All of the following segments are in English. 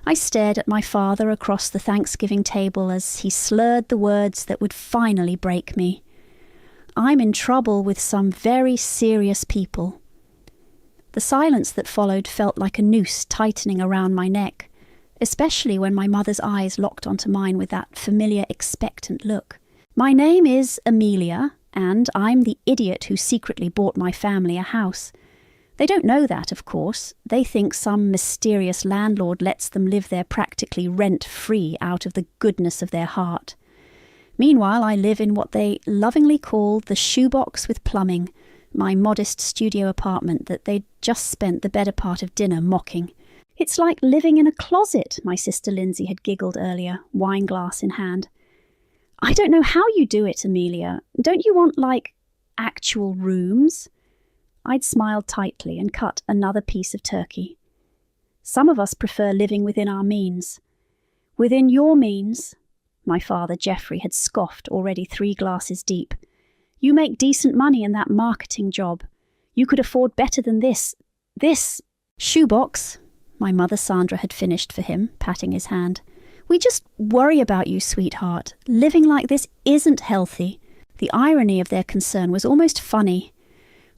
I stared at my father across the Thanksgiving table as he slurred the words that would finally break me. I'm in trouble with some very serious people. The silence that followed felt like a noose tightening around my neck, especially when my mother's eyes locked onto mine with that familiar expectant look. My name is Amelia, and I'm the idiot who secretly bought my family a house. They don't know that, of course. They think some mysterious landlord lets them live there practically rent-free out of the goodness of their heart. Meanwhile, I live in what they lovingly call the shoebox with plumbing, my modest studio apartment that they'd just spent the better part of dinner mocking. It's like living in a closet, my sister Lindsay had giggled earlier, wine glass in hand. I don't know how you do it, Amelia. Don't you want, actual rooms? I'd smiled tightly and cut another piece of turkey. Some of us prefer living within our means. Within your means, my father Geoffrey had scoffed already 3 glasses deep. You make decent money in that marketing job. You could afford better than this shoebox, my mother Sandra had finished for him, patting his hand. We just worry about you, sweetheart. Living like this isn't healthy. The irony of their concern was almost funny.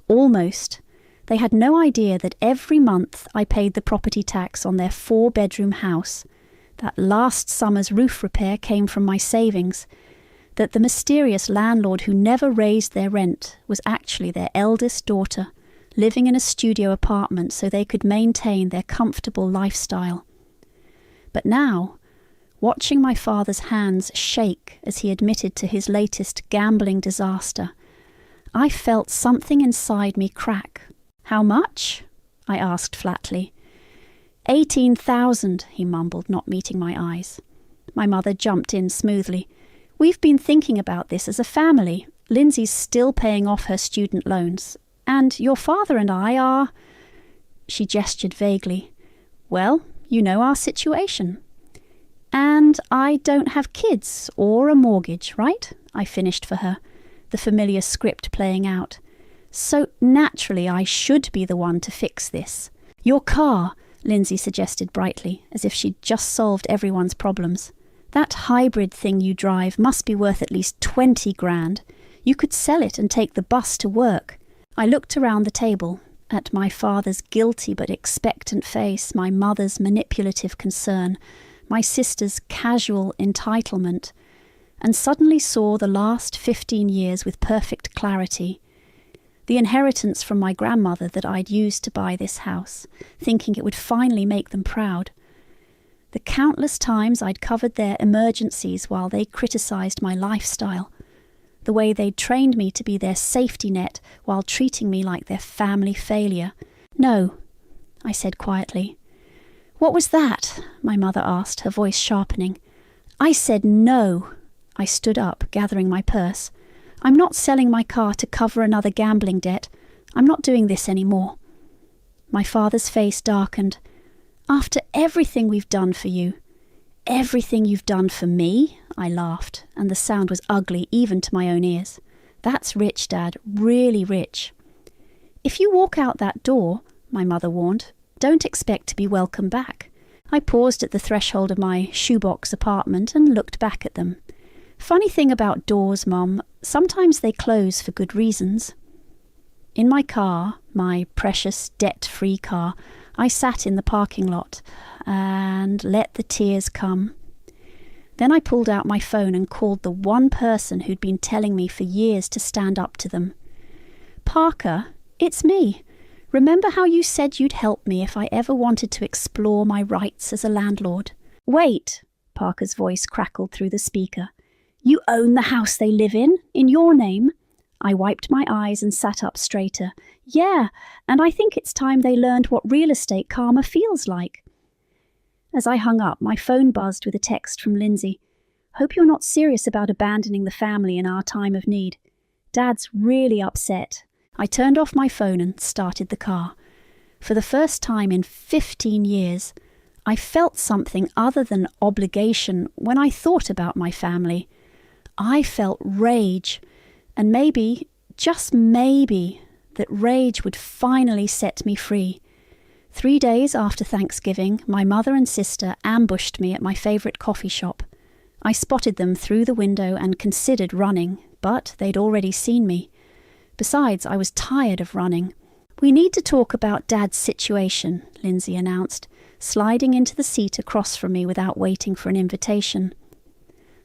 Almost. They had no idea that every month I paid the property tax on their 4-bedroom house, that last summer's roof repair came from my savings, that the mysterious landlord who never raised their rent was actually their eldest daughter, living in a studio apartment so they could maintain their comfortable lifestyle. But now, watching my father's hands shake as he admitted to his latest gambling disaster, I felt something inside me crack. How much? I asked flatly. 18,000, he mumbled, not meeting my eyes. My mother jumped in smoothly. We've been thinking about this as a family. Lindsay's still paying off her student loans. And your father and I are... She gestured vaguely. Well, you know our situation. And I don't have kids or a mortgage, right? I finished for her, the familiar script playing out. So naturally I should be the one to fix this. Your car, Lindsay suggested brightly, as if she'd just solved everyone's problems. That hybrid thing you drive must be worth at least 20 grand. You could sell it and take the bus to work. I looked around the table, at my father's guilty but expectant face, my mother's manipulative concern, my sister's casual entitlement, and suddenly saw the last 15 years with perfect clarity. The inheritance from my grandmother that I'd used to buy this house, thinking it would finally make them proud. The countless times I'd covered their emergencies while they criticised my lifestyle. The way they'd trained me to be their safety net while treating me like their family failure. No, I said quietly. What was that? My mother asked, her voice sharpening. I said no. I stood up, gathering my purse. I'm not selling my car to cover another gambling debt. I'm not doing this anymore. My father's face darkened. After everything we've done for you, everything you've done for me, I laughed, and the sound was ugly even to my own ears. That's rich, Dad, really rich. If you walk out that door, my mother warned, don't expect to be welcome back. I paused at the threshold of my shoebox apartment and looked back at them. Funny thing about doors, Mum, sometimes they close for good reasons. In my car, my precious debt-free car, I sat in the parking lot and let the tears come. Then I pulled out my phone and called the one person who'd been telling me for years to stand up to them. Parker, it's me. Remember how you said you'd help me if I ever wanted to explore my rights as a landlord? Wait, Parker's voice crackled through the speaker. You own the house they live in your name? I wiped my eyes and sat up straighter. Yeah, and I think it's time they learned what real estate karma feels like. As I hung up, my phone buzzed with a text from Lindsay. Hope you're not serious about abandoning the family in our time of need. Dad's really upset. I turned off my phone and started the car. For the first time in 15 years, I felt something other than obligation when I thought about my family. I felt rage, and maybe, just maybe, that rage would finally set me free. 3 days after Thanksgiving, my mother and sister ambushed me at my favourite coffee shop. I spotted them through the window and considered running, but they'd already seen me. Besides, I was tired of running. "We need to talk about Dad's situation," Lindsay announced, sliding into the seat across from me without waiting for an invitation.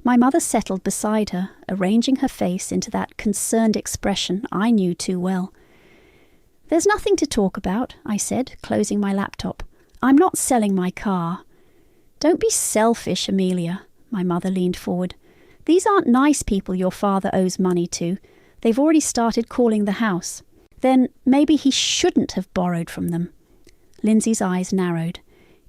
My mother settled beside her, arranging her face into that concerned expression I knew too well. "There's nothing to talk about," I said, closing my laptop. "I'm not selling my car." "Don't be selfish, Amelia," my mother leaned forward. "These aren't nice people your father owes money to. They've already started calling the house. Then maybe he shouldn't have borrowed from them." Lindsay's eyes narrowed.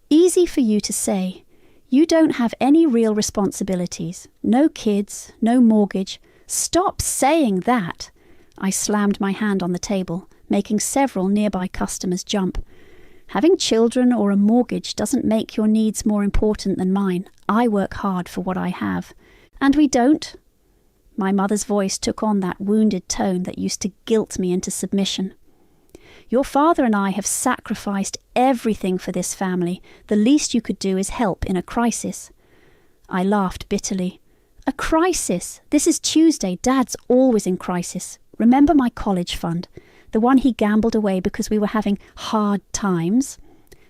"Easy for you to say. You don't have any real responsibilities. No kids, no mortgage. Stop saying that." I slammed my hand on the table, making several nearby customers jump. "Having children or a mortgage doesn't make your needs more important than mine. I work hard for what I have." "And we don't?" My mother's voice took on that wounded tone that used to guilt me into submission. "Your father and I have sacrificed everything for this family. The least you could do is help in a crisis." I laughed bitterly. "A crisis? This is Tuesday. Dad's always in crisis. Remember my college fund? The one he gambled away because we were having hard times?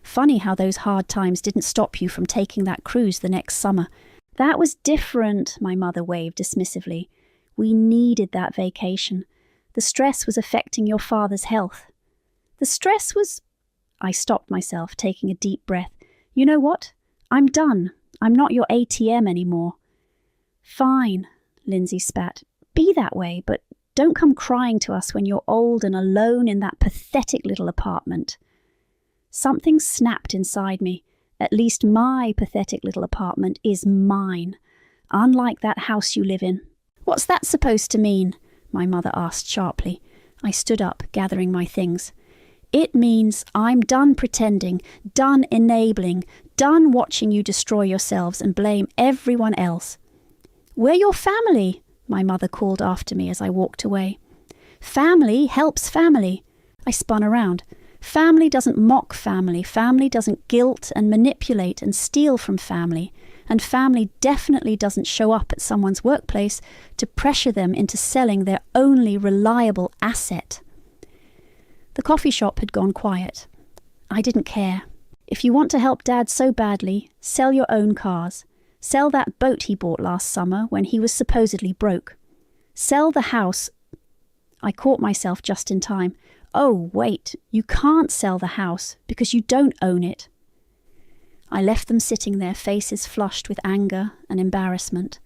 Funny how those hard times didn't stop you from taking that cruise the next summer." "That was different," my mother waved dismissively. "We needed that vacation. The stress was affecting your father's health." "The stress was—" I stopped myself, taking a deep breath. "You know what? I'm done. I'm not your ATM anymore." "Fine," Lindsay spat. "Be that way, but don't come crying to us when you're old and alone in that pathetic little apartment." Something snapped inside me. At least my pathetic little apartment is mine, unlike that house you live in. "What's that supposed to mean?" my mother asked sharply. I stood up, gathering my things. "It means I'm done pretending, done enabling, done watching you destroy yourselves and blame everyone else." "We're your family," my mother called after me as I walked away. "Family helps family." I spun around. Family doesn't mock family. Family doesn't guilt and manipulate and steal from family. And family definitely doesn't show up at someone's workplace to pressure them into selling their only reliable asset. The coffee shop had gone quiet. I didn't care. If you want to help Dad so badly, sell your own cars. Sell that boat he bought last summer when he was supposedly broke. Sell the house. I caught myself just in time. "Oh, wait, you can't sell the house because you don't own it." I left them sitting there, faces flushed with anger and embarrassment.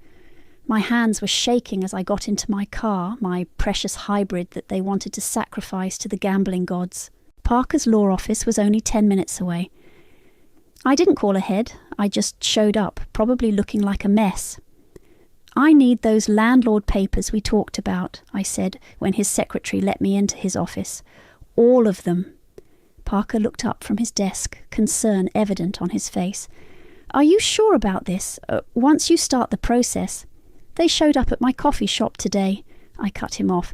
My hands were shaking as I got into my car, my precious hybrid that they wanted to sacrifice to the gambling gods. Parker's law office was only 10 minutes away. I didn't call ahead, I just showed up, probably looking like a mess. "I need those landlord papers we talked about," I said when his secretary let me into his office. "All of them." Parker looked up from his desk, concern evident on his face. "Are you sure about this? Once you start the process—" "They showed up at my coffee shop today," I cut him off.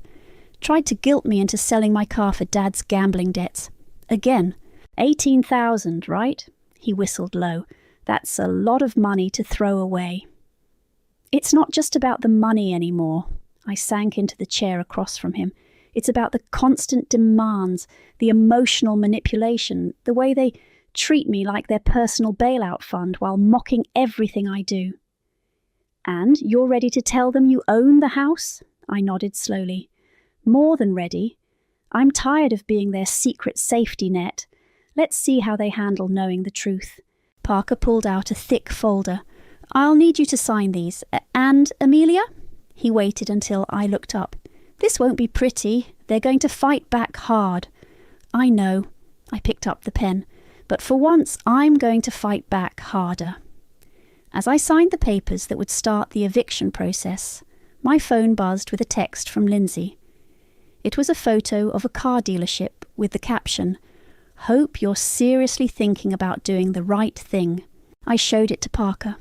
"Tried to guilt me into selling my car for Dad's gambling debts. Again, 18,000, right?" He whistled low. "That's a lot of money to throw away." "It's not just about the money anymore." I sank into the chair across from him. "It's about the constant demands, the emotional manipulation, the way they treat me like their personal bailout fund while mocking everything I do." "And you're ready to tell them you own the house?" I nodded slowly. "More than ready. I'm tired of being their secret safety net. Let's see how they handle knowing the truth." Parker pulled out a thick folder. "I'll need you to sign these. And, Amelia?" He waited until I looked up. "This won't be pretty. They're going to fight back hard." "I know." I picked up the pen. "But for once, I'm going to fight back harder." As I signed the papers that would start the eviction process, my phone buzzed with a text from Lindsay. It was a photo of a car dealership with the caption, "Hope you're seriously thinking about doing the right thing." I showed it to Parker.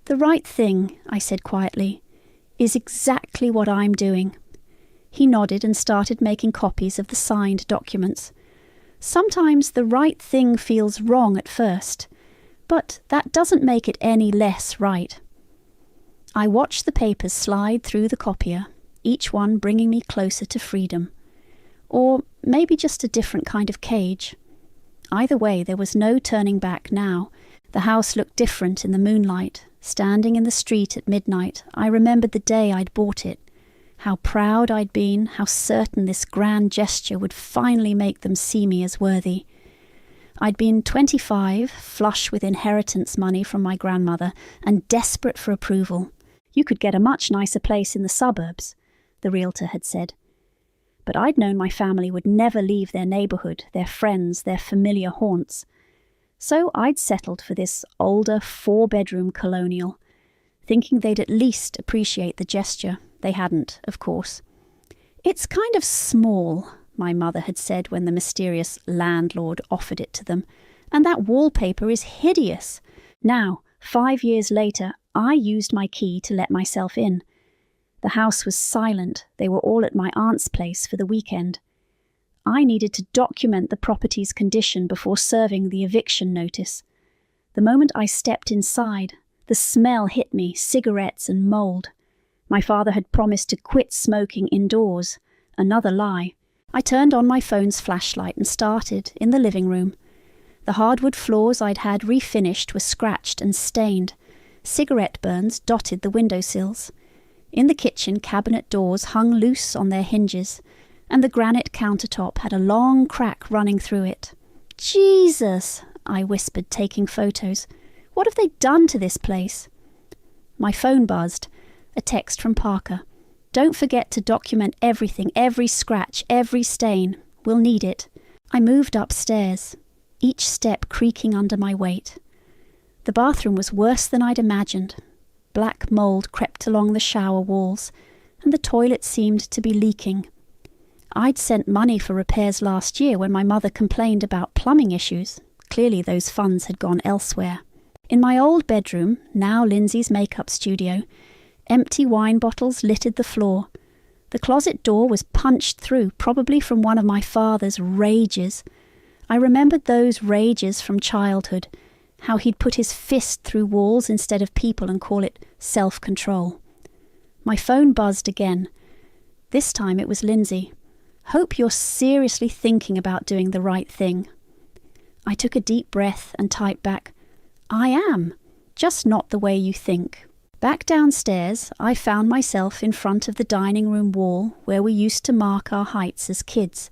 "The right thing," I said quietly, "is exactly what I'm doing." He nodded and started making copies of the signed documents. Sometimes the right thing feels wrong at first, but that doesn't make it any less right. I watched the papers slide through the copier, each one bringing me closer to freedom. Or maybe just a different kind of cage. Either way, there was no turning back now. The house looked different in the moonlight. Standing in the street at midnight, I remembered the day I'd bought it. How proud I'd been, how certain this grand gesture would finally make them see me as worthy. I'd been 25, flush with inheritance money from my grandmother, and desperate for approval. You could get a much nicer place in the suburbs, the realtor had said. But I'd known my family would never leave their neighbourhood, their friends, their familiar haunts. So I'd settled for this older 4-bedroom colonial, thinking they'd at least appreciate the gesture. They hadn't, of course. "It's kind of small," my mother had said when the mysterious landlord offered it to them, "and that wallpaper is hideous." Now, 5 years later, I used my key to let myself in. The house was silent. They were all at my aunt's place for the weekend. I needed to document the property's condition before serving the eviction notice. The moment I stepped inside, the smell hit me, cigarettes and mould. My father had promised to quit smoking indoors. Another lie. I turned on my phone's flashlight and started in the living room. The hardwood floors I'd had refinished were scratched and stained. Cigarette burns dotted the windowsills. In the kitchen, cabinet doors hung loose on their hinges, and the granite countertop had a long crack running through it. "Jesus," I whispered, taking photos. "What have they done to this place?" My phone buzzed. A text from Parker. "Don't forget to document everything, every scratch, every stain. We'll need it." I moved upstairs, each step creaking under my weight. The bathroom was worse than I'd imagined. Black mould crept along the shower walls, and the toilet seemed to be leaking. I'd sent money for repairs last year when my mother complained about plumbing issues. Clearly those funds had gone elsewhere. In my old bedroom, now Lindsay's makeup studio, empty wine bottles littered the floor. The closet door was punched through, probably from one of my father's rages. I remembered those rages from childhood, how he'd put his fist through walls instead of people and call it self-control. My phone buzzed again. This time it was Lindsay. "Hope you're seriously thinking about doing the right thing." I took a deep breath and typed back, "I am, just not the way you think." Back downstairs, I found myself in front of the dining room wall where we used to mark our heights as kids.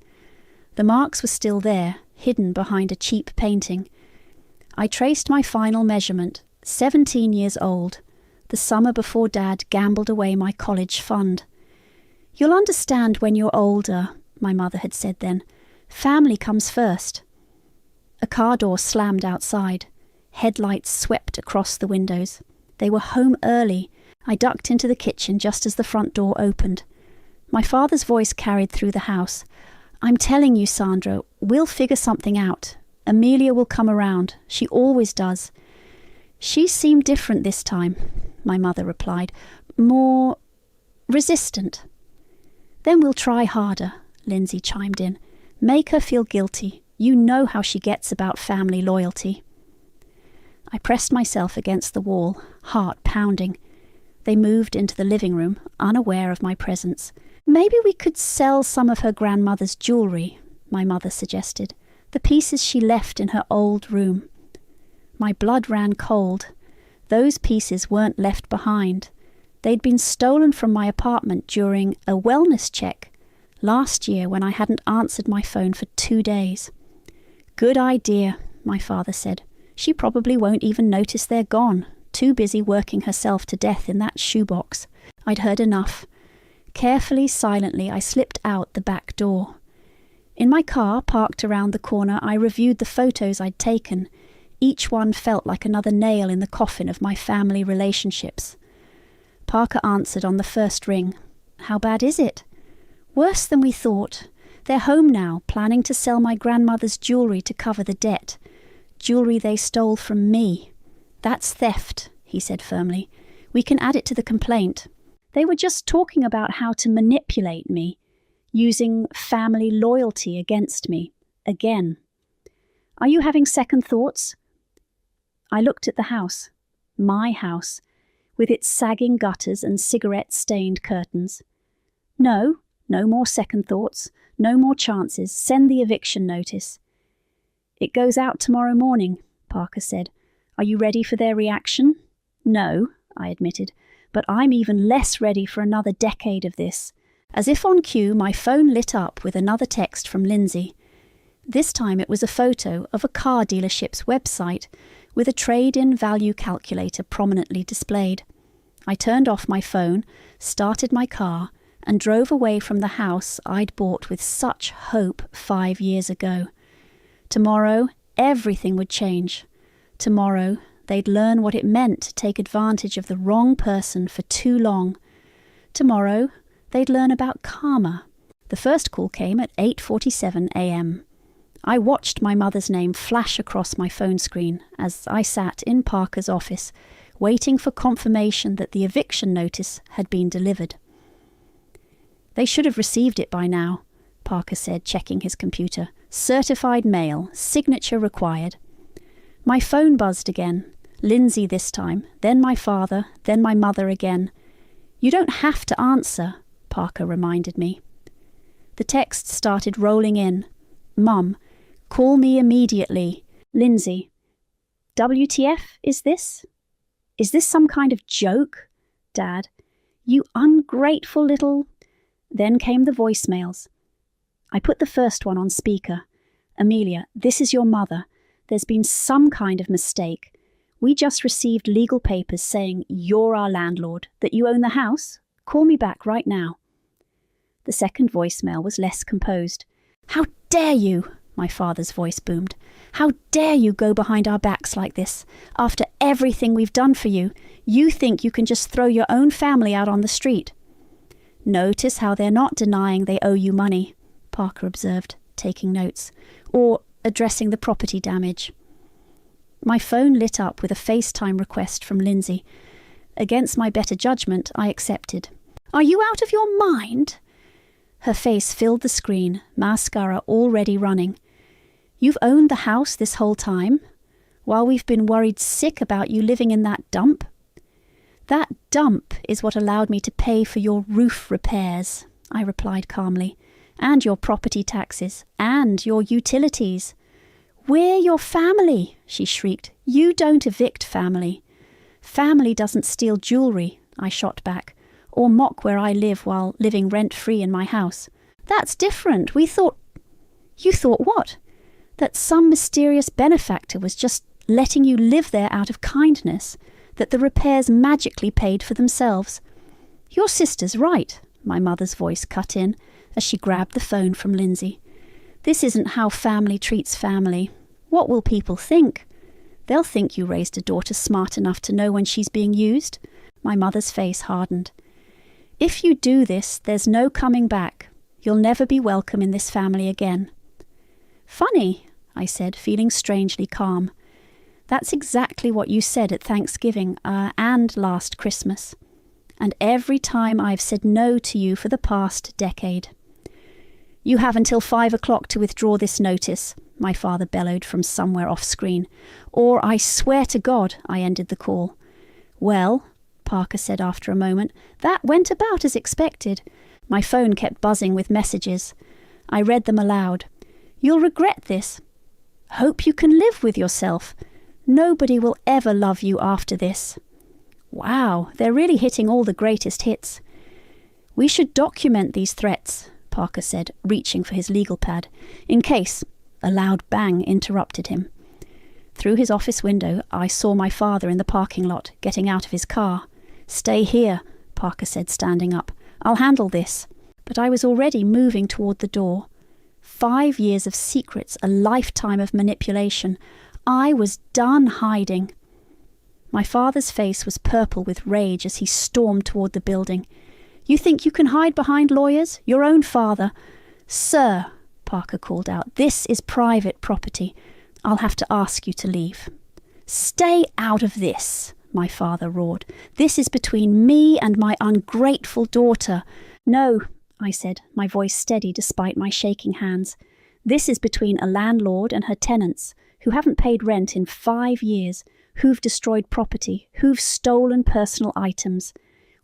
The marks were still there, hidden behind a cheap painting. I traced my final measurement, 17 years old, the summer before Dad gambled away my college fund. "You'll understand when you're older," my mother had said then. "Family comes first." A car door slammed outside. Headlights swept across the windows. They were home early. I ducked into the kitchen just as the front door opened. My father's voice carried through the house. "I'm telling you, Sandra, we'll figure something out. Amelia will come around. She always does." "She seemed different this time," my mother replied. "More resistant." "Then we'll try harder," Lindsay chimed in. "Make her feel guilty. You know how she gets about family loyalty." I pressed myself against the wall, heart pounding. They moved into the living room, unaware of my presence. "Maybe we could sell some of her grandmother's jewellery," my mother suggested. "The pieces she left in her old room." My blood ran cold. Those pieces weren't left behind. They'd been stolen from my apartment during a wellness check last year when I hadn't answered my phone for 2 days. "Good idea," my father said. "She probably won't even notice they're gone, too busy working herself to death in that shoebox." I'd heard enough. Carefully, silently, I slipped out the back door. In my car, parked around the corner, I reviewed the photos I'd taken. Each one felt like another nail in the coffin of my family relationships. Parker answered on the first ring. "How bad is it?" "Worse than we thought. They're home now, planning to sell my grandmother's jewellery to cover the debt. Jewellery they stole from me." "That's theft," he said firmly. "We can add it to the complaint. They were just talking about how to manipulate me, using family loyalty against me. again. Are you having second thoughts? I looked at the house, my house, with its sagging gutters and cigarette-stained curtains. No more second thoughts, no more chances. Send the eviction notice. It goes out tomorrow morning, Parker said. Are you ready for their reaction? No, I admitted, but I'm even less ready for another decade of this. As if on cue, my phone lit up with another text from Lindsay. This time it was a photo of a car dealership's website with a trade-in value calculator prominently displayed. I turned off my phone, started my car, and drove away from the house I'd bought with such hope 5 years ago. Tomorrow, everything would change. Tomorrow, they'd learn what it meant to take advantage of the wrong person for too long. Tomorrow, they'd learn about karma. The first call came at 8:47 a.m. I watched my mother's name flash across my phone screen as I sat in Parker's office, waiting for confirmation that the eviction notice had been delivered. They should have received it by now, Parker said, checking his computer. Certified mail, signature required. My phone buzzed again. Lindsay this time, then my father, then my mother again. You don't have to answer, Parker reminded me. The text started rolling in. Mum, call me immediately. Lindsay. WTF is this? Is this some kind of joke? Dad. You ungrateful little... Then came the voicemails. I put the first one on speaker. Amelia, this is your mother. There's been some kind of mistake. We just received legal papers saying you're our landlord, that you own the house. Call me back right now. The second voicemail was less composed. How dare you? My father's voice boomed. How dare you go behind our backs like this? After everything we've done for you, you think you can just throw your own family out on the street. Notice how they're not denying they owe you money, Parker observed, taking notes, or addressing the property damage. My phone lit up with a FaceTime request from Lindsay. Against my better judgment, I accepted. Are you out of your mind? Her face filled the screen, mascara already running. You've owned the house this whole time, while we've been worried sick about you living in that dump? That dump is what allowed me to pay for your roof repairs, I replied calmly, and your property taxes, and your utilities. We're your family, she shrieked. You don't evict family. Family doesn't steal jewellery, I shot back, or mock where I live while living rent-free in my house. That's different. We thought... You thought what? That some mysterious benefactor was just letting you live there out of kindness, that the repairs magically paid for themselves. Your sister's right, my mother's voice cut in as she grabbed the phone from Lindsay. This isn't how family treats family. What will people think? They'll think you raised a daughter smart enough to know when she's being used. My mother's face hardened. If you do this, there's no coming back. You'll never be welcome in this family again. Funny, I said, feeling strangely calm. That's exactly what you said at Thanksgiving and last Christmas. And every time I've said no to you for the past decade. You have until 5 o'clock to withdraw this notice, my father bellowed from somewhere off screen. Or I swear to God, I ended the call. Well, Parker said after a moment, that went about as expected. My phone kept buzzing with messages. I read them aloud. You'll regret this. Hope you can live with yourself. Nobody will ever love you after this. Wow, they're really hitting all the greatest hits. We should document these threats, Parker said, reaching for his legal pad, in case... A loud bang interrupted him. Through his office window, I saw my father in the parking lot, getting out of his car. Stay here, Parker said, standing up. I'll handle this. But I was already moving toward the door. 5 years of secrets, a lifetime of manipulation. I was done hiding. My father's face was purple with rage as he stormed toward the building. You think you can hide behind lawyers? Your own father. Sir, Parker called out, this is private property. I'll have to ask you to leave. Stay out of this, my father roared. This is between me and my ungrateful daughter. No, I said, my voice steady despite my shaking hands. This is between a landlord and her tenants who haven't paid rent in 5 years, who've destroyed property, who've stolen personal items.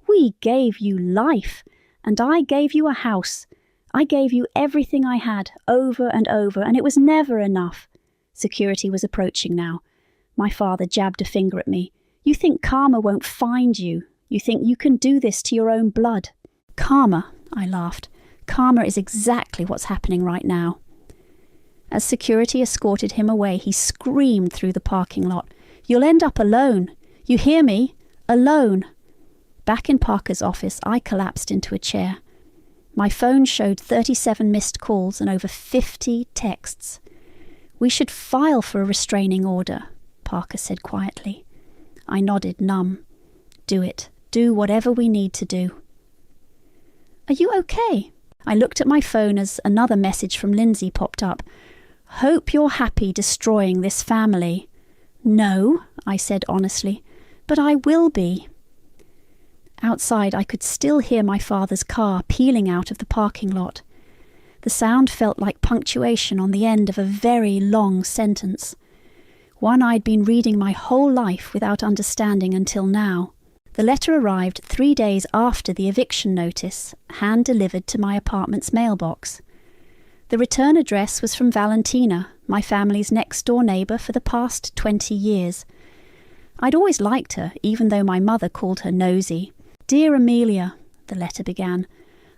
We gave you life, and I gave you a house. I gave you everything I had, over and over, and it was never enough. Security was approaching now. My father jabbed a finger at me. You think karma won't find you. You think you can do this to your own blood. Karma, I laughed. Karma is exactly what's happening right now. As security escorted him away, he screamed through the parking lot. You'll end up alone. You hear me? Alone. Back in Parker's office, I collapsed into a chair. My phone showed 37 missed calls and over 50 texts. We should file for a restraining order, Parker said quietly. I nodded, numb. Do it. Do whatever we need to do. Are you okay? I looked at my phone as another message from Lindsay popped up. Hope you're happy destroying this family. No, I said honestly, but I will be. Outside, I could still hear my father's car peeling out of the parking lot. The sound felt like punctuation on the end of a very long sentence. One I'd been reading my whole life without understanding until now. The letter arrived 3 days after the eviction notice, hand-delivered to my apartment's mailbox. The return address was from Valentina, my family's next-door neighbour for the past 20 years. I'd always liked her, even though my mother called her nosy. Dear Amelia, the letter began,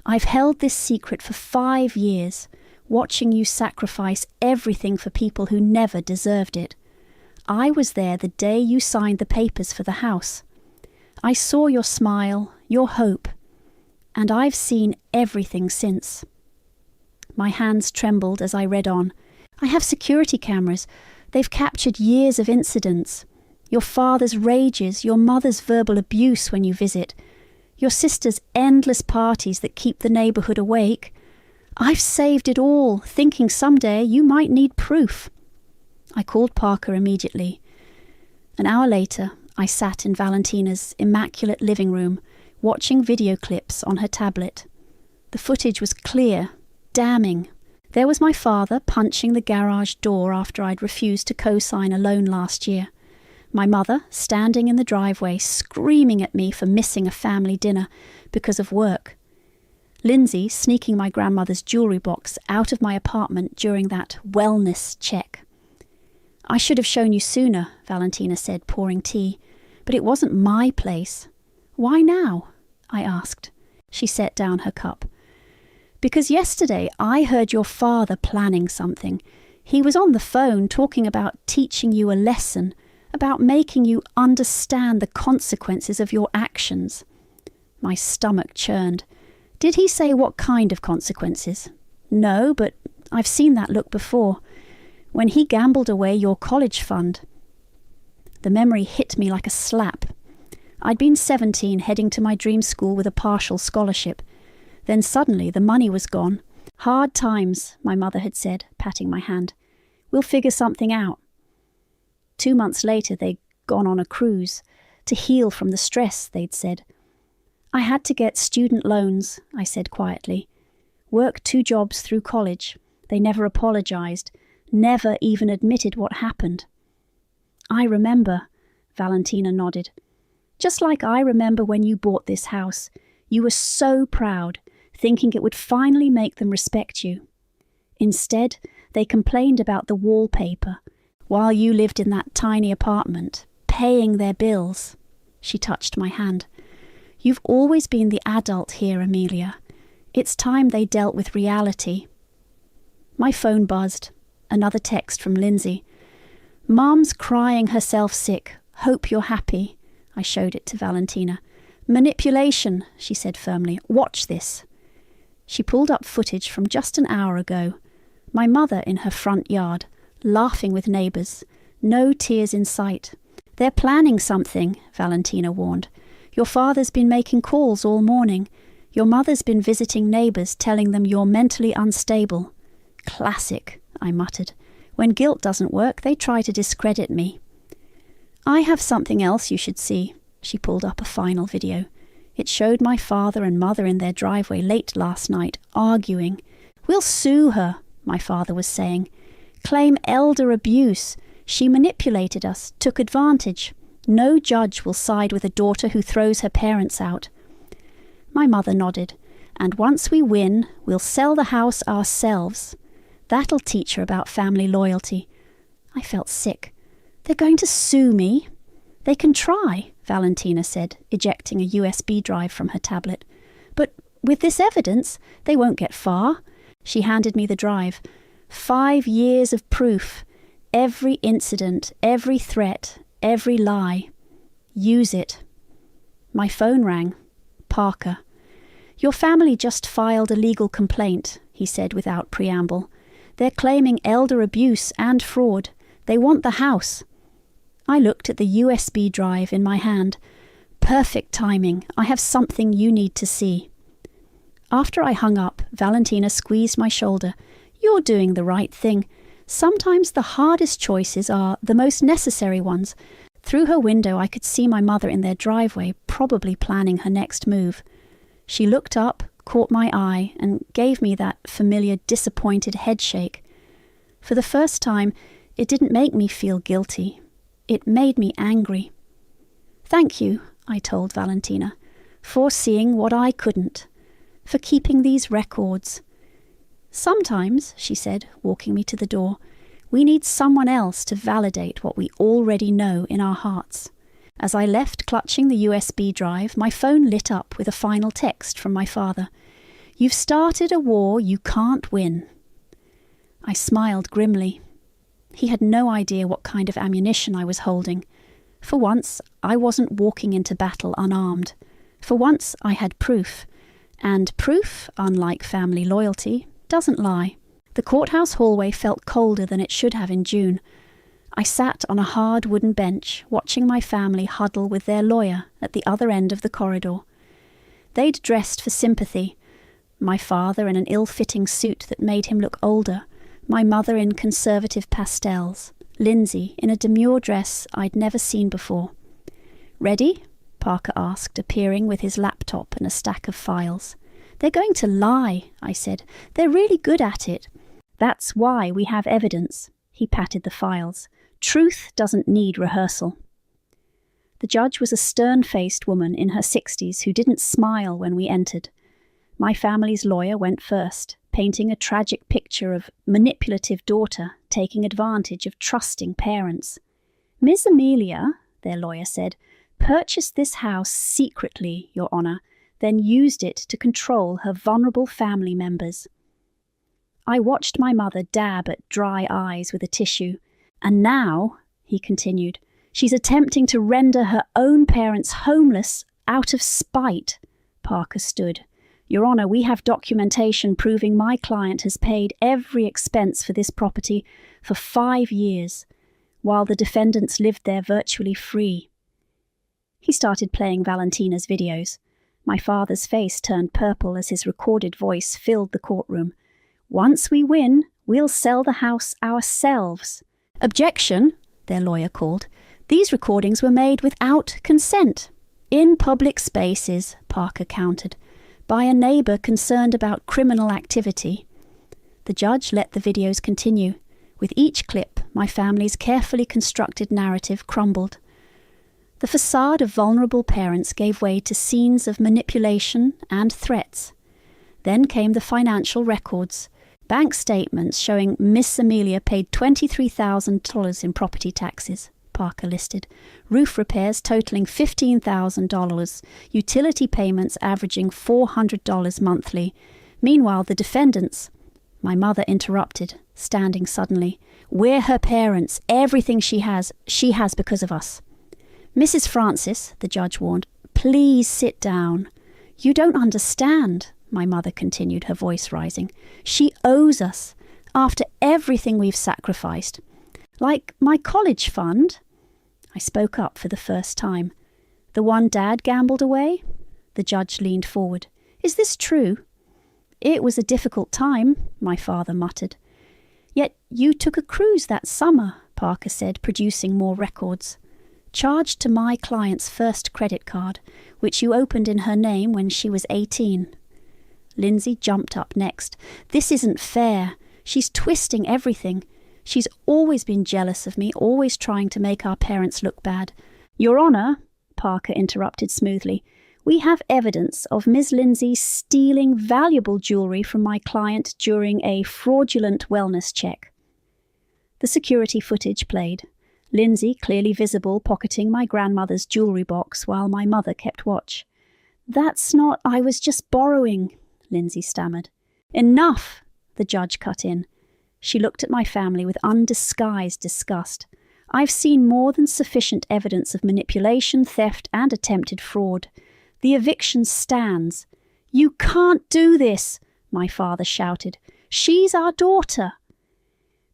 I've held this secret for 5 years, watching you sacrifice everything for people who never deserved it. I was there the day you signed the papers for the house. I saw your smile, your hope, and I've seen everything since. My hands trembled as I read on. I have security cameras. They've captured years of incidents. Your father's rages, your mother's verbal abuse when you visit, your sister's endless parties that keep the neighbourhood awake. I've saved it all, thinking someday you might need proof. I called Parker immediately. An hour later, I sat in Valentina's immaculate living room, watching video clips on her tablet. The footage was clear, damning. There was my father punching the garage door after I'd refused to co-sign a loan last year. My mother standing in the driveway, screaming at me for missing a family dinner because of work. Lindsay sneaking my grandmother's jewellery box out of my apartment during that wellness check. I should have shown you sooner, Valentina said, pouring tea. But it wasn't my place. Why now? I asked. She set down her cup. Because yesterday I heard your father planning something. He was on the phone talking about teaching you a lesson, about making you understand the consequences of your actions. My stomach churned. Did he say what kind of consequences? No, but I've seen that look before. When he gambled away your college fund. The memory hit me like a slap. I'd been 17, heading to my dream school with a partial scholarship. Then suddenly the money was gone. Hard times, my mother had said, patting my hand. We'll figure something out. 2 months later, they'd gone on a cruise. To heal from the stress, they'd said. I had to get student loans, I said quietly. Work 2 jobs through college. They never apologised, never even admitted what happened. I remember, Valentina nodded. Just like I remember when you bought this house. You were so proud, thinking it would finally make them respect you. Instead, they complained about the wallpaper, while you lived in that tiny apartment, paying their bills. She touched my hand. You've always been the adult here, Amelia. It's time they dealt with reality. My phone buzzed. Another text from Lindsay. Mom's crying herself sick. Hope you're happy. I showed it to Valentina. Manipulation, she said firmly. Watch this. She pulled up footage from just an hour ago. My mother in her front yard, laughing with neighbours. No tears in sight. They're planning something, Valentina warned. Your father's been making calls all morning. Your mother's been visiting neighbours, telling them you're mentally unstable. Classic, I muttered. When guilt doesn't work, they try to discredit me. I have something else you should see. She pulled up a final video. It showed my father and mother in their driveway late last night, arguing. We'll sue her, my father was saying. Claim elder abuse. She manipulated us, took advantage. No judge will side with a daughter who throws her parents out. My mother nodded. And once we win, we'll sell the house ourselves. That'll teach her about family loyalty. I felt sick. They're going to sue me. They can try, Valentina said, ejecting a USB drive from her tablet. But with this evidence, they won't get far. She handed me the drive. 5 years of proof. Every incident, every threat, every lie. Use it. My phone rang. Parker. Your family just filed a legal complaint, he said without preamble. They're claiming elder abuse and fraud. They want the house. I looked at the USB drive in my hand. Perfect timing. I have something you need to see. After I hung up, Valentina squeezed my shoulder. You're doing the right thing. Sometimes the hardest choices are the most necessary ones. Through her window I could see my mother in their driveway, probably planning her next move. She looked up, caught my eye, and gave me that familiar disappointed headshake. For the first time, it didn't make me feel guilty. It made me angry. Thank you, I told Valentina, for seeing what I couldn't, for keeping these records. Sometimes, she said, walking me to the door, we need someone else to validate what we already know in our hearts. As I left clutching the USB drive, my phone lit up with a final text from my father. You've started a war you can't win. I smiled grimly. He had no idea what kind of ammunition I was holding. For once, I wasn't walking into battle unarmed. For once, I had proof. And proof, unlike family loyalty, doesn't lie. The courthouse hallway felt colder than it should have in June. I sat on a hard wooden bench, watching my family huddle with their lawyer at the other end of the corridor. They'd dressed for sympathy. My father in an ill-fitting suit that made him look older, my mother in conservative pastels, Lindsay in a demure dress I'd never seen before. Ready? Parker asked, appearing with his laptop and a stack of files. They're going to lie, I said. They're really good at it. That's why we have evidence. He patted the files. Truth doesn't need rehearsal. The judge was a stern-faced woman in her 60s who didn't smile when we entered. My family's lawyer went first, painting a tragic picture of manipulative daughter taking advantage of trusting parents. Miss Amelia, their lawyer said, purchased this house secretly, Your Honour, then used it to control her vulnerable family members. I watched my mother dab at dry eyes with a tissue. And now, he continued, she's attempting to render her own parents homeless out of spite. Parker stood. Your Honour, we have documentation proving my client has paid every expense for this property for 5 years, while the defendants lived there virtually free. He started playing Valentina's videos. My father's face turned purple as his recorded voice filled the courtroom. Once we win, we'll sell the house ourselves. Objection, their lawyer called. These recordings were made without consent. In public spaces, Parker countered, by a neighbour concerned about criminal activity. The judge let the videos continue. With each clip, my family's carefully constructed narrative crumbled. The facade of vulnerable parents gave way to scenes of manipulation and threats. Then came the financial records. Bank statements showing Miss Amelia paid $23,000 in property taxes, Parker listed. Roof repairs totaling $15,000, utility payments averaging $400 monthly. Meanwhile, the defendants... My mother interrupted, standing suddenly. We're her parents. Everything she has because of us. Mrs. Francis, the judge warned, please sit down. You don't understand, my mother continued, her voice rising. She owes us, after everything we've sacrificed. Like my college fund. I spoke up for the first time. The one Dad gambled away? The judge leaned forward. Is this true? It was a difficult time, my father muttered. Yet you took a cruise that summer, Parker said, producing more records. Charged to my client's first credit card, which you opened in her name when she was 18. Lindsay jumped up next. This isn't fair. She's twisting everything. She's always been jealous of me, always trying to make our parents look bad. Your Honour, Parker interrupted smoothly, we have evidence of Ms. Lindsay stealing valuable jewellery from my client during a fraudulent wellness check. The security footage played. Lindsay, clearly visible, pocketing my grandmother's jewellery box while my mother kept watch. That's not, I was just borrowing, Lindsay stammered. Enough, the judge cut in. She looked at my family with undisguised disgust. I've seen more than sufficient evidence of manipulation, theft, and attempted fraud. The eviction stands. You can't do this, my father shouted. She's our daughter.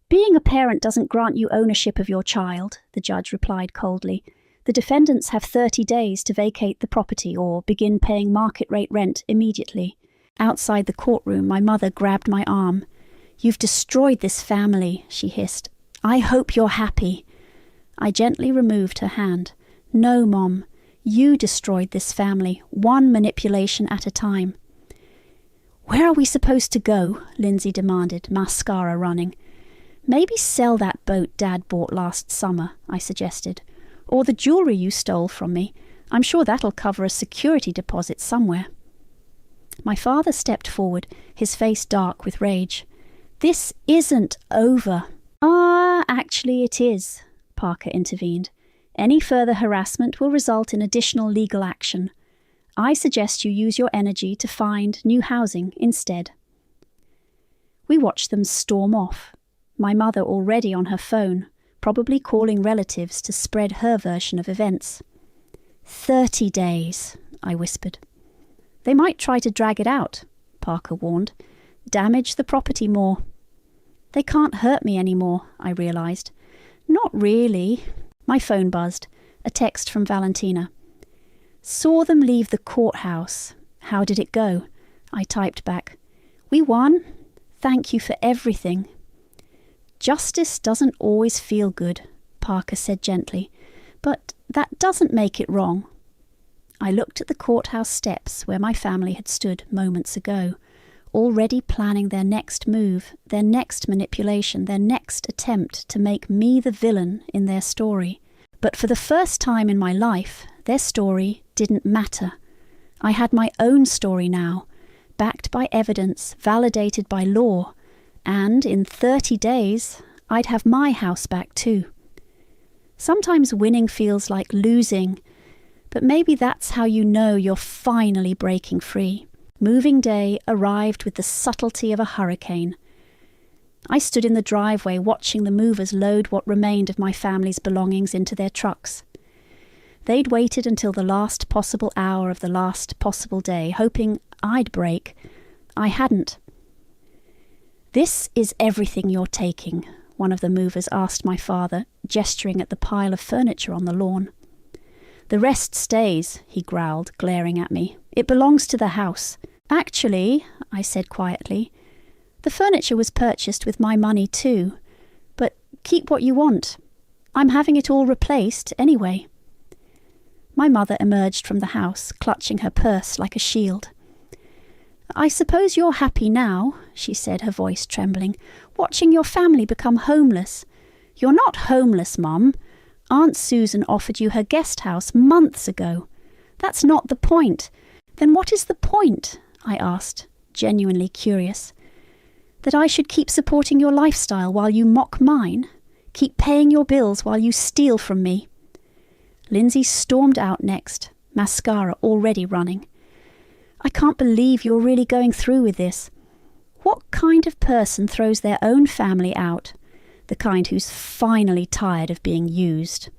Being a parent doesn't grant you ownership of your child, the judge replied coldly. The defendants have 30 days to vacate the property or begin paying market rate rent immediately. Outside the courtroom, my mother grabbed my arm. You've destroyed this family, she hissed. I hope you're happy. I gently removed her hand. No, Mom, you destroyed this family, one manipulation at a time. Where are we supposed to go? Lindsay demanded, mascara running. Maybe sell that boat Dad bought last summer, I suggested. Or the jewellery you stole from me. I'm sure that'll cover a security deposit somewhere. My father stepped forward, his face dark with rage. This isn't over. Actually it is, Parker intervened. Any further harassment will result in additional legal action. I suggest you use your energy to find new housing instead. We watched them storm off. My mother already on her phone, probably calling relatives to spread her version of events. 30 days, I whispered. They might try to drag it out, Parker warned. Damage the property more. They can't hurt me anymore, I realised. Not really. My phone buzzed. A text from Valentina. Saw them leave the courthouse. How did it go? I typed back. We won. Thank you for everything. Justice doesn't always feel good, Parker said gently, but that doesn't make it wrong. I looked at the courthouse steps where my family had stood moments ago, already planning their next move, their next manipulation, their next attempt to make me the villain in their story. But for the first time in my life, their story didn't matter. I had my own story now, backed by evidence, validated by law, and in 30 days, I'd have my house back too. Sometimes winning feels like losing, but maybe that's how you know you're finally breaking free. Moving day arrived with the subtlety of a hurricane. I stood in the driveway watching the movers load what remained of my family's belongings into their trucks. They'd waited until the last possible hour of the last possible day, hoping I'd break. I hadn't. This is everything you're taking, one of the movers asked my father, gesturing at the pile of furniture on the lawn. The rest stays, he growled, glaring at me. It belongs to the house. Actually, I said quietly, the furniture was purchased with my money too, but keep what you want. I'm having it all replaced anyway. My mother emerged from the house, clutching her purse like a shield. I suppose you're happy now, she said, her voice trembling, watching your family become homeless. You're not homeless, Mum. Aunt Susan offered you her guest house months ago. That's not the point. Then what is the point? I asked, genuinely curious. That I should keep supporting your lifestyle while you mock mine? Keep paying your bills while you steal from me? Lindsay stormed out next, mascara already running. I can't believe you're really going through with this. What kind of person throws their own family out? The kind who's finally tired of being used.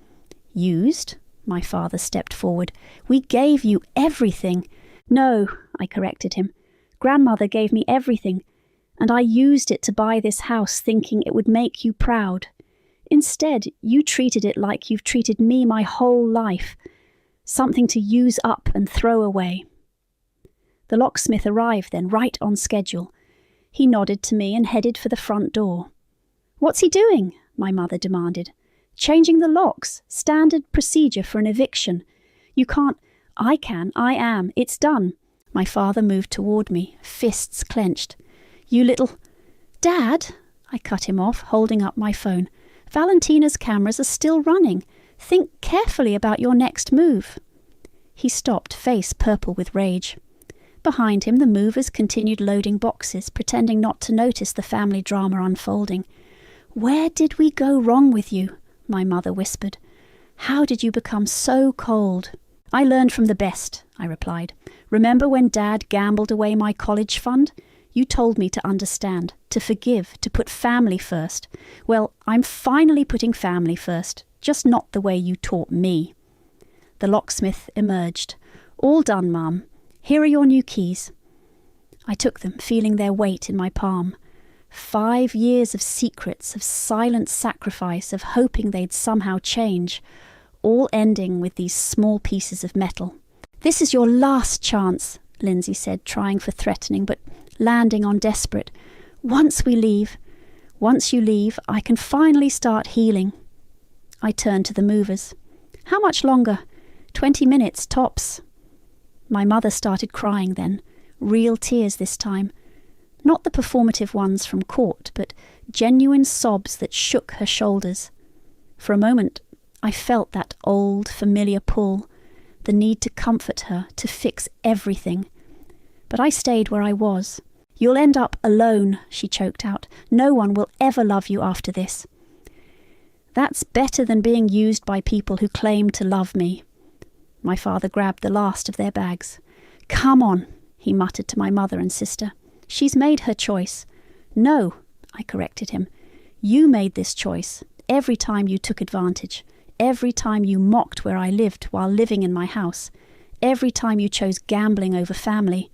Used? My father stepped forward. We gave you everything. No, I corrected him. Grandmother gave me everything, and I used it to buy this house thinking it would make you proud. Instead, you treated it like you've treated me my whole life. Something to use up and throw away. The locksmith arrived then, right on schedule. He nodded to me and headed for the front door. What's he doing? My mother demanded. Changing the locks. Standard procedure for an eviction. You can't. I can. I am. It's done. My father moved toward me, fists clenched. You little... Dad? I cut him off, holding up my phone. Valentina's cameras are still running. Think carefully about your next move. He stopped, face purple with rage. Behind him, the movers continued loading boxes, pretending not to notice the family drama unfolding. "Where did we go wrong with you?" my mother whispered. "How did you become so cold?" "I learned from the best," I replied. "Remember when Dad gambled away my college fund? You told me to understand, to forgive, to put family first. Well, I'm finally putting family first, just not the way you taught me." The locksmith emerged. "All done, Mum. Here are your new keys." I took them, feeling their weight in my palm. 5 years of secrets, of silent sacrifice, of hoping they'd somehow change, all ending with these small pieces of metal. "This is your last chance," Lindsay said, trying for threatening, but landing on desperate. Once you leave, I can finally start healing." I turned to the movers. "How much longer?" 20 minutes, tops." My mother started crying then, real tears this time. Not the performative ones from court, but genuine sobs that shook her shoulders. For a moment, I felt that old, familiar pull, the need to comfort her, to fix everything. But I stayed where I was. "You'll end up alone," she choked out. "No one will ever love you after this." "That's better than being used by people who claim to love me." My father grabbed the last of their bags. "Come on," he muttered to my mother and sister. "She's made her choice." "No," I corrected him. "You made this choice. Every time you took advantage. Every time you mocked where I lived while living in my house. Every time you chose gambling over family.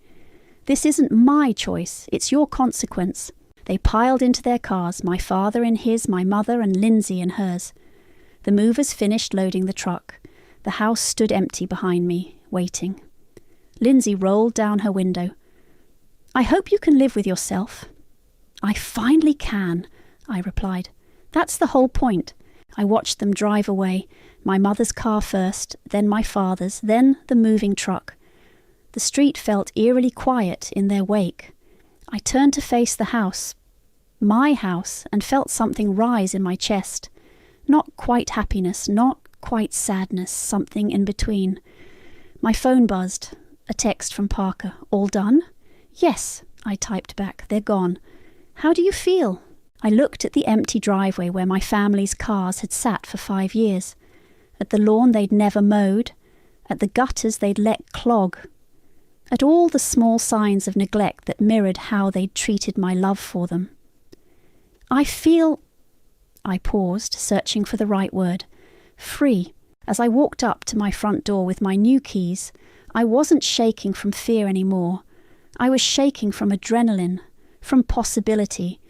This isn't my choice. It's your consequence." They piled into their cars, my father in his, my mother and Lindsay in hers. The movers finished loading the truck. The house stood empty behind me, waiting. Lindsay rolled down her window. "I hope you can live with yourself." "I finally can," I replied. "That's the whole point." I watched them drive away, my mother's car first, then my father's, then the moving truck. The street felt eerily quiet in their wake. I turned to face the house, my house, and felt something rise in my chest. Not quite happiness, not quite sadness, something in between. My phone buzzed. A text from Parker. "All done?" "Yes," I typed back. "They're gone." "How do you feel?" I looked at the empty driveway where my family's cars had sat for 5 years, at the lawn they'd never mowed, at the gutters they'd let clog, at all the small signs of neglect that mirrored how they'd treated my love for them. I feel... I paused, searching for the right word. Free. As I walked up to my front door with my new keys, I wasn't shaking from fear anymore. I was shaking from adrenaline, from possibility,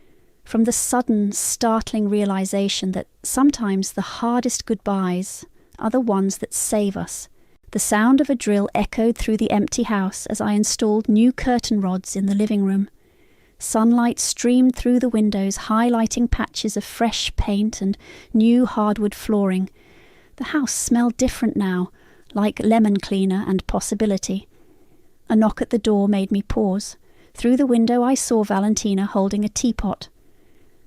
from the sudden, startling realization that sometimes the hardest goodbyes are the ones that save us. The sound of a drill echoed through the empty house as I installed new curtain rods in the living room. Sunlight streamed through the windows, highlighting patches of fresh paint and new hardwood flooring. The house smelled different now, like lemon cleaner and possibility. A knock at the door made me pause. Through the window I saw Valentina holding a teapot.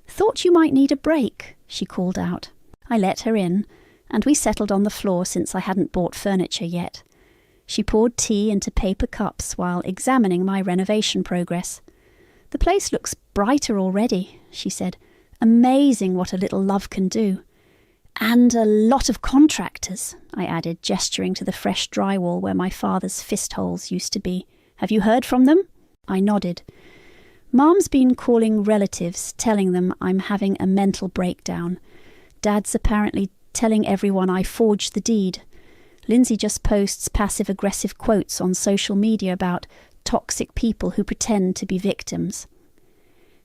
"Thought you might need a break," she called out. I let her in, and we settled on the floor since I hadn't bought furniture yet. She poured tea into paper cups while examining my renovation progress. "The place looks brighter already," she said. "Amazing what a little love can do." "And a lot of contractors," I added, gesturing to the fresh drywall where my father's fist holes used to be. "Have you heard from them?" I nodded. "Mom's been calling relatives, telling them I'm having a mental breakdown. Dad's apparently telling everyone I forged the deed. Lindsay just posts passive-aggressive quotes on social media about toxic people who pretend to be victims."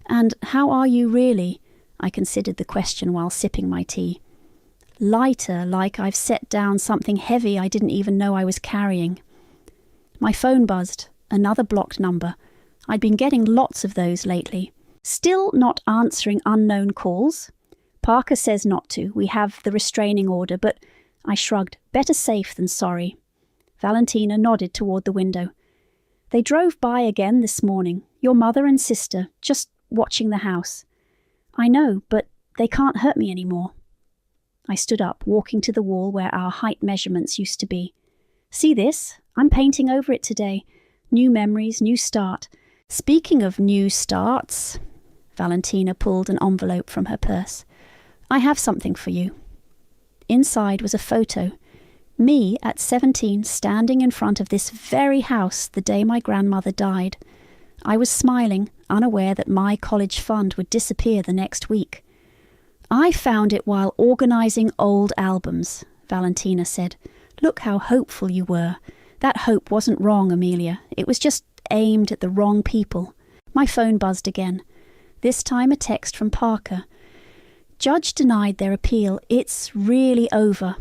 "And how are you really?" I considered the question while sipping my tea. "Lighter, like I've set down something heavy I didn't even know I was carrying." My phone buzzed, another blocked number. I'd been getting lots of those lately. "Still not answering unknown calls?" "Parker says not to. We have the restraining order, but..." I shrugged. "Better safe than sorry." Valentina nodded toward the window. "They drove by again this morning, your mother and sister, just watching the house." I know, but they can't hurt me anymore. I stood up, walking to the wall where our height measurements used to be. See this? I'm painting over it today. New memories, new start. Speaking of new starts, Valentina pulled an envelope from her purse. I have something for you. Inside was a photo. Me at 17 standing in front of this very house the day my grandmother died. I was smiling, unaware that my college fund would disappear the next week. I found it while organising old albums, Valentina said. Look how hopeful you were. That hope wasn't wrong, Amelia. It was just aimed at the wrong people. My phone buzzed again. This time a text from Parker. Judge denied their appeal. It's really over.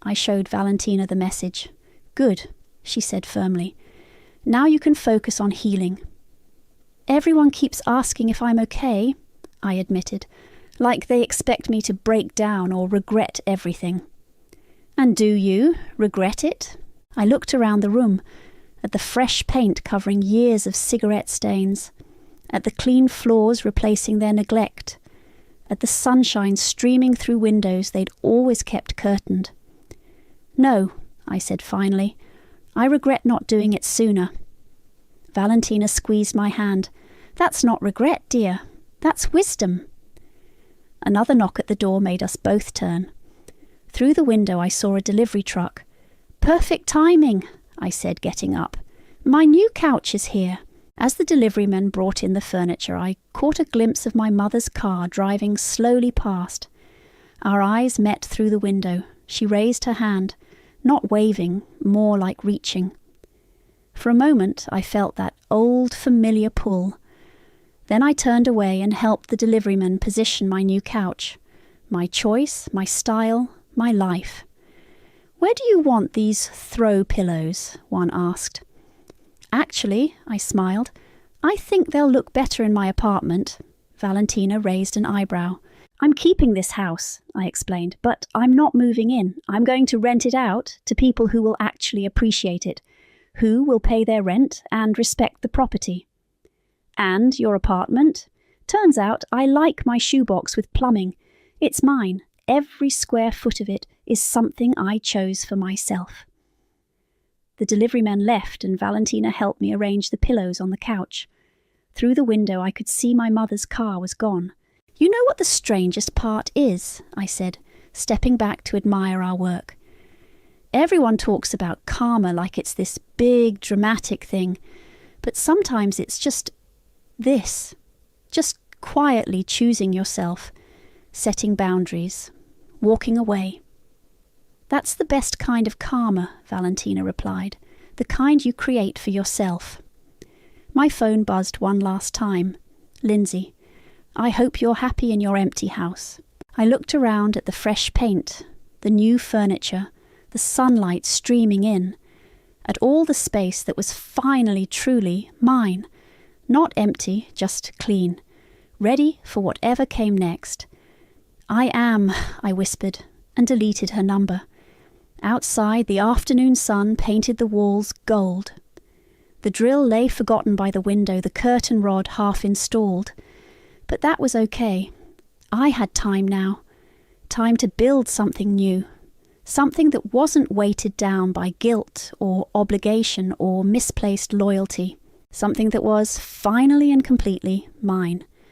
I showed Valentina the message. Good, she said firmly. Now you can focus on healing. Everyone keeps asking if I'm okay, I admitted, like they expect me to break down or regret everything. And do you regret it? I looked around the room, at the fresh paint covering years of cigarette stains, at the clean floors replacing their neglect, at the sunshine streaming through windows they'd always kept curtained. No, I said finally, I regret not doing it sooner. Valentina squeezed my hand. That's not regret, dear. That's wisdom. Another knock at the door made us both turn. Through the window I saw a delivery truck. Perfect timing, I said, getting up. My new couch is here. As the deliveryman brought in the furniture, I caught a glimpse of my mother's car driving slowly past. Our eyes met through the window. She raised her hand, not waving, more like reaching. For a moment I felt that old familiar pull. Then I turned away and helped the deliveryman position my new couch. My choice, my style, my life. Where do you want these throw pillows? One asked. Actually, I smiled, I think they'll look better in my apartment. Valentina raised an eyebrow. I'm keeping this house, I explained, but I'm not moving in. I'm going to rent it out to people who will actually appreciate it, who will pay their rent and respect the property. And your apartment? Turns out I like my shoebox with plumbing. It's mine. Every square foot of it is something I chose for myself. The deliveryman left and Valentina helped me arrange the pillows on the couch. Through the window I could see my mother's car was gone. You know what the strangest part is? I said, stepping back to admire our work. Everyone talks about karma like it's this big, dramatic thing, but sometimes it's just this. Just quietly choosing yourself, setting boundaries, walking away. That's the best kind of karma, Valentina replied, the kind you create for yourself. My phone buzzed one last time. Lindsay, I hope you're happy in your empty house. I looked around at the fresh paint, the new furniture, the sunlight streaming in, at all the space that was finally truly mine, not empty, just clean, ready for whatever came next. I am, I whispered, and deleted her number. Outside, the afternoon sun painted the walls gold. The drill lay forgotten by the window, the curtain rod half installed. But that was okay. I had time now. Time to build something new. Something that wasn't weighted down by guilt or obligation or misplaced loyalty. Something that was finally and completely mine.